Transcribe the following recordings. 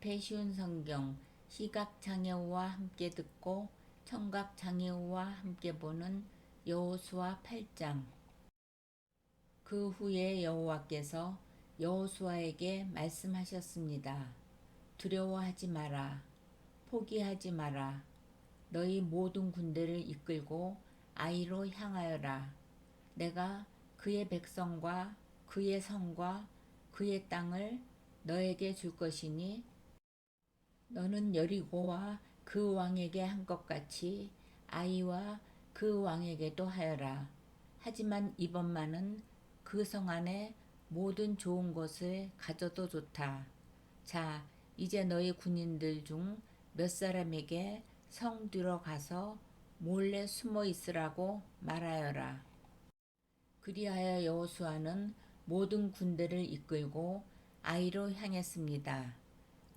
접해 쉬운 성경 시각장애우와 함께 듣고 청각장애우와 함께 보는 여호수아 8장. 그 후에 여호와께서 여호수아에게 말씀하셨습니다. 두려워하지 마라. 포기하지 마라. 너희 모든 군대를 이끌고 아이로 향하여라. 내가 그의 백성과 그의 성과 그의 땅을 너에게 줄 것이니 너는 여리고와 그 왕에게 한 것 같이 아이와 그 왕에게도 하여라. 하지만 이번만은 그 성 안에 모든 좋은 것을 가져도 좋다. 자, 이제 너희 군인들 중 몇 사람에게 성 뒤로 가서 몰래 숨어 있으라고 말하여라. 그리하여 여호수아는 모든 군대를 이끌고 아이로 향했습니다.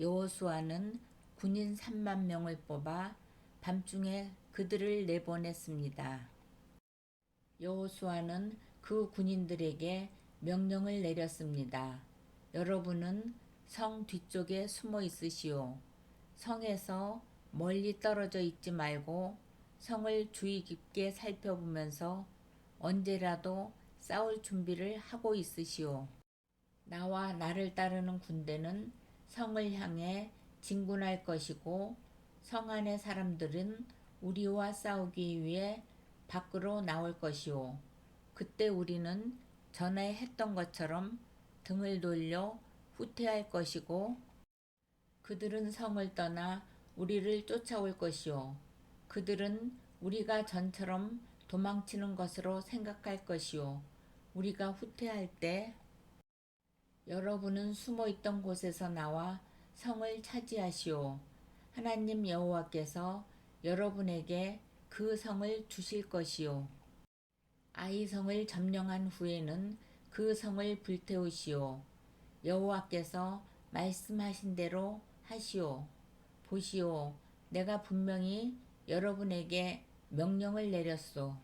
여호수아는 군인 3만 명을 뽑아 밤중에 그들을 내보냈습니다. 여호수아는 그 군인들에게 명령을 내렸습니다. 여러분은 성 뒤쪽에 숨어 있으시오. 성에서 멀리 떨어져 있지 말고 성을 주의 깊게 살펴보면서 언제라도 싸울 준비를 하고 있으시오. 나와 나를 따르는 군대는 성을 향해 진군할 것이고 성 안의 사람들은 우리와 싸우기 위해 밖으로 나올 것이오. 그때 우리는 전에 했던 것처럼 등을 돌려 후퇴할 것이고 그들은 성을 떠나 우리를 쫓아올 것이오. 그들은 우리가 전처럼 도망치는 것으로 생각할 것이오. 우리가 후퇴할 때 여러분은 숨어있던 곳에서 나와 성을 차지하시오. 하나님 여호와께서 여러분에게 그 성을 주실 것이오. 아이 성을 점령한 후에는 그 성을 불태우시오. 여호와께서 말씀하신 대로 하시오. 보시오, 내가 분명히 여러분에게 명령을 내렸소.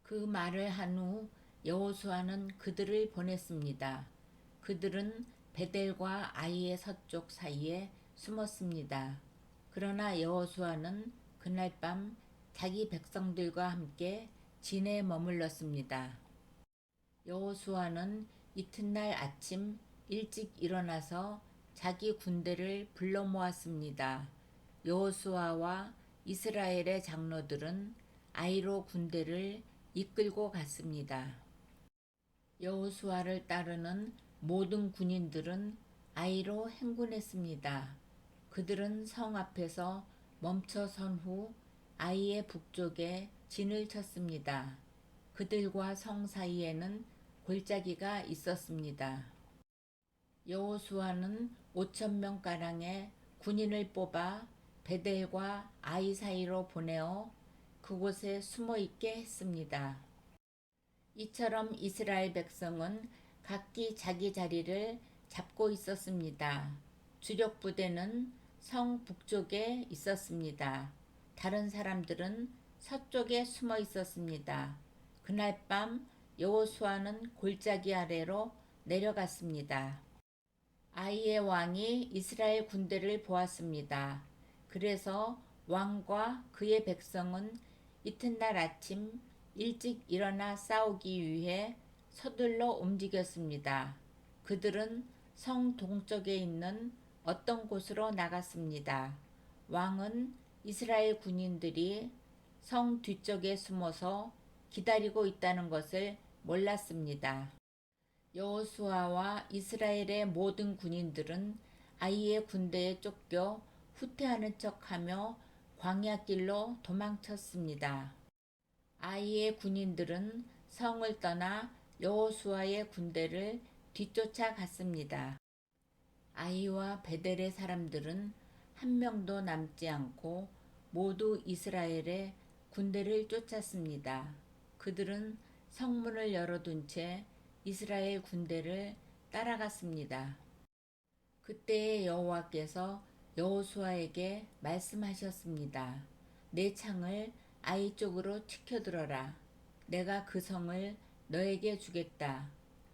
그 말을 한 후 여호수아는 그들을 보냈습니다. 그들은 베델과 아이의 서쪽 사이에 숨었습니다. 그러나 여호수아는 그날 밤 자기 백성들과 함께 진에 머물렀습니다. 여호수아는 이튿날 아침 일찍 일어나서 자기 군대를 불러 모았습니다. 여호수아와 이스라엘의 장로들은 아이로 군대를 이끌고 갔습니다. 여호수아를 따르는 모든 군인들은 아이로 행군했습니다. 그들은 성 앞에서 멈춰 선 후 아이의 북쪽에 진을 쳤습니다. 그들과 성 사이에는 골짜기가 있었습니다. 여호수아는 5,000명 가량의 군인을 뽑아 베델과 아이 사이로 보내어 그곳에 숨어 있게 했습니다. 이처럼 이스라엘 백성은 각기 자기 자리를 잡고 있었습니다. 주력 부대는 성 북쪽에 있었습니다. 다른 사람들은 서쪽에 숨어 있었습니다. 그날 밤 여호수아는 골짜기 아래로 내려갔습니다. 아이의 왕이 이스라엘 군대를 보았습니다. 그래서 왕과 그의 백성은 이튿날 아침 일찍 일어나 싸우기 위해 서둘러 움직였습니다. 그들은 성 동쪽에 있는 어떤 곳으로 나갔습니다. 왕은 이스라엘 군인들이 성 뒤쪽에 숨어서 기다리고 있다는 것을 몰랐습니다. 여호수아와 이스라엘의 모든 군인들은 아이의 군대에 쫓겨 후퇴하는 척하며 광야길로 도망쳤습니다. 아이의 군인들은 성을 떠나 여호수아의 군대를 뒤쫓아 갔습니다. 아이와 베델의 사람들은 한 명도 남지 않고 모두 이스라엘의 군대를 쫓았습니다. 그들은 성문을 열어둔 채 이스라엘 군대를 따라갔습니다. 그때에 여호와께서 여호수아에게 말씀하셨습니다. 내 창을 아이 쪽으로 치켜들어라. 내가 그 성을 너에게 주겠다.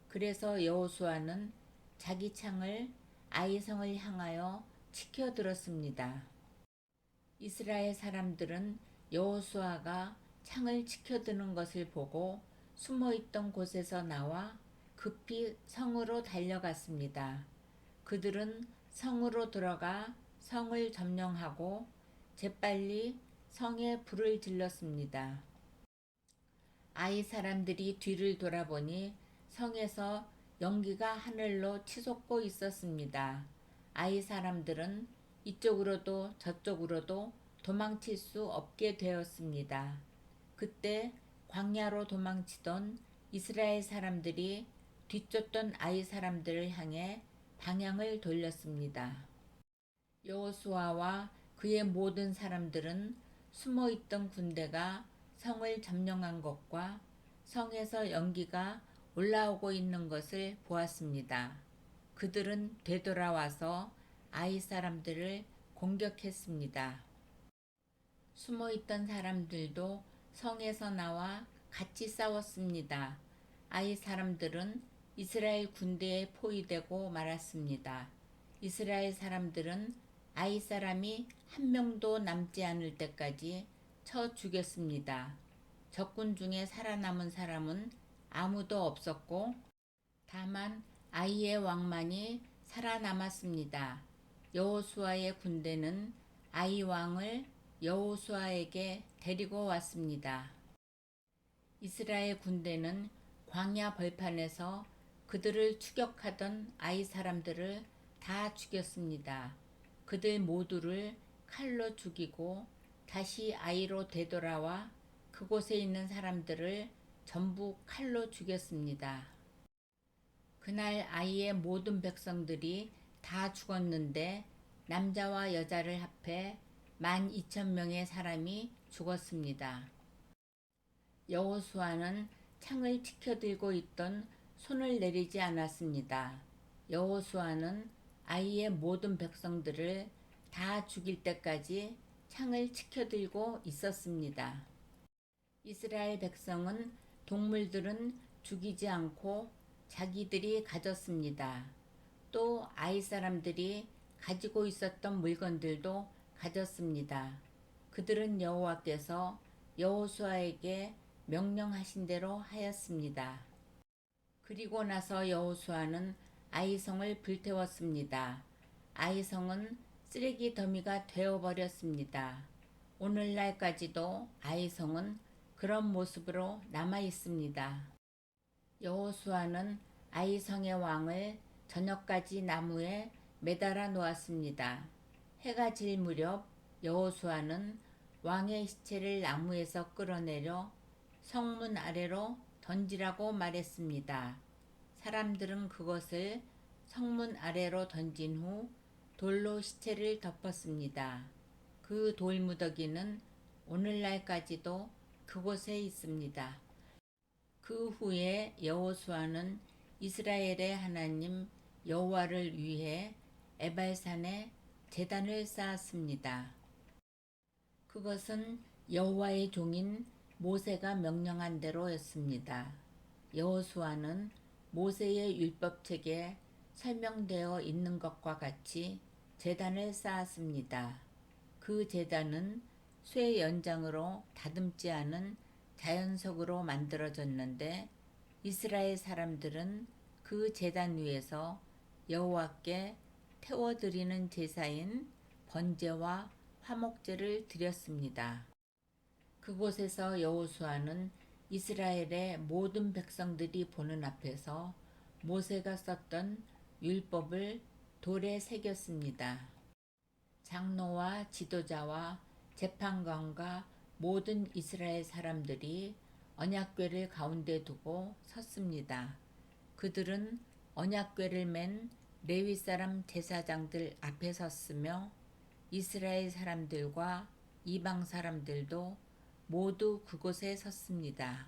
그래서 여호수아는 자기 창을 아이성을 향하여 치켜들었습니다. 이스라엘 사람들은 여호수아가 창을 치켜드는 것을 보고 숨어있던 곳에서 나와 급히 성으로 달려갔습니다. 그들은 성으로 들어가 성을 점령하고 재빨리 성에 불을 질렀습니다. 아이 사람들이 뒤를 돌아보니 성에서 연기가 하늘로 치솟고 있었습니다. 아이 사람들은 이쪽으로도 저쪽으로도 도망칠 수 없게 되었습니다. 그때 광야로 도망치던 이스라엘 사람들이 뒤쫓던 아이 사람들을 향해 방향을 돌렸습니다. 여호수아와 그의 모든 사람들은 숨어있던 군대가 성을 점령한 것과 성에서 연기가 올라오고 있는 것을 보았습니다. 그들은 되돌아와서 아이 사람들을 공격했습니다. 숨어있던 사람들도 성에서 나와 같이 싸웠습니다. 아이 사람들은 이스라엘 군대에 포위되고 말았습니다. 이스라엘 사람들은 아이 사람이 한 명도 남지 않을 때까지 쳐 죽였습니다. 적군 중에 살아남은 사람은 아무도 없었고 다만 아이의 왕만이 살아남았습니다. 여호수아의 군대는 아이 왕을 여호수아에게 데리고 왔습니다. 이스라엘 군대는 광야 벌판에서 그들을 추격하던 아이 사람들을 다 죽였습니다. 그들 모두를 칼로 죽이고 다시 아이로 되돌아와 그곳에 있는 사람들을 전부 칼로 죽였습니다. 그날 아이의 모든 백성들이 다 죽었는데 남자와 여자를 합해 12,000명의 사람이 죽었습니다. 여호수아는 창을 치켜들고 있던 손을 내리지 않았습니다. 여호수아는 아이의 모든 백성들을 다 죽일 때까지 창을 치켜들고 있었습니다. 이스라엘 백성은 동물들은 죽이지 않고 자기들이 가졌습니다. 또 아이 사람들이 가지고 있었던 물건들도 가졌습니다. 그들은 여호와께서 여호수아에게 명령하신 대로 하였습니다. 그리고 나서 여호수아는 아이성을 불태웠습니다. 아이성은 쓰레기 더미가 되어버렸습니다. 오늘날까지도 아이성은 그런 모습으로 남아 있습니다. 여호수아는 아이성의 왕을 저녁까지 나무에 매달아 놓았습니다. 해가 질 무렵 여호수아는 왕의 시체를 나무에서 끌어내려 성문 아래로 던지라고 말했습니다. 사람들은 그것을 성문 아래로 던진 후 돌로 시체를 덮었습니다. 그 돌무더기는 오늘날까지도 그곳에 있습니다. 그 후에 여호수아는 이스라엘의 하나님 여호와를 위해 에발산에 제단을 쌓았습니다. 그것은 여호와의 종인 모세가 명령한 대로였습니다. 여호수아는 모세의 율법책에 설명되어 있는 것과 같이 제단을 쌓았습니다. 그 제단은 쇠 연장으로 다듬지 않은 자연석으로 만들어졌는데 이스라엘 사람들은 그 제단 위에서 여호와께 태워드리는 제사인 번제와 화목제를 드렸습니다. 그곳에서 여호수아는 이스라엘의 모든 백성들이 보는 앞에서 모세가 썼던 율법을 돌에 새겼습니다. 장로와 지도자와 재판관과 모든 이스라엘 사람들이 언약궤를 가운데 두고 섰습니다. 그들은 언약궤를 맨 레위 사람 제사장들 앞에 섰으며 이스라엘 사람들과 이방 사람들도 모두 그곳에 섰습니다.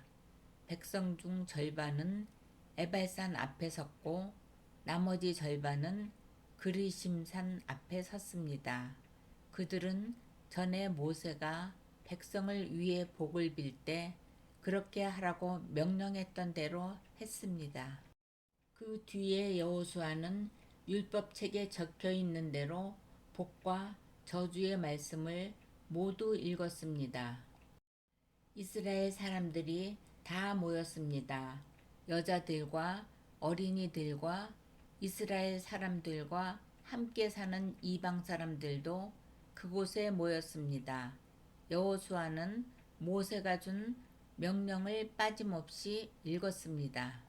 백성 중 절반은 에발산 앞에 섰고 나머지 절반은 그리심산 앞에 섰습니다. 그들은 전에 모세가 백성을 위해 복을 빌 때 그렇게 하라고 명령했던 대로 했습니다. 그 뒤에 여호수아는 율법책에 적혀 있는 대로 복과 저주의 말씀을 모두 읽었습니다. 이스라엘 사람들이 다 모였습니다. 여자들과 어린이들과 이스라엘 사람들과 함께 사는 이방 사람들도 그곳에 모였습니다. 여호수아는 모세가 준 명령을 빠짐없이 읽었습니다.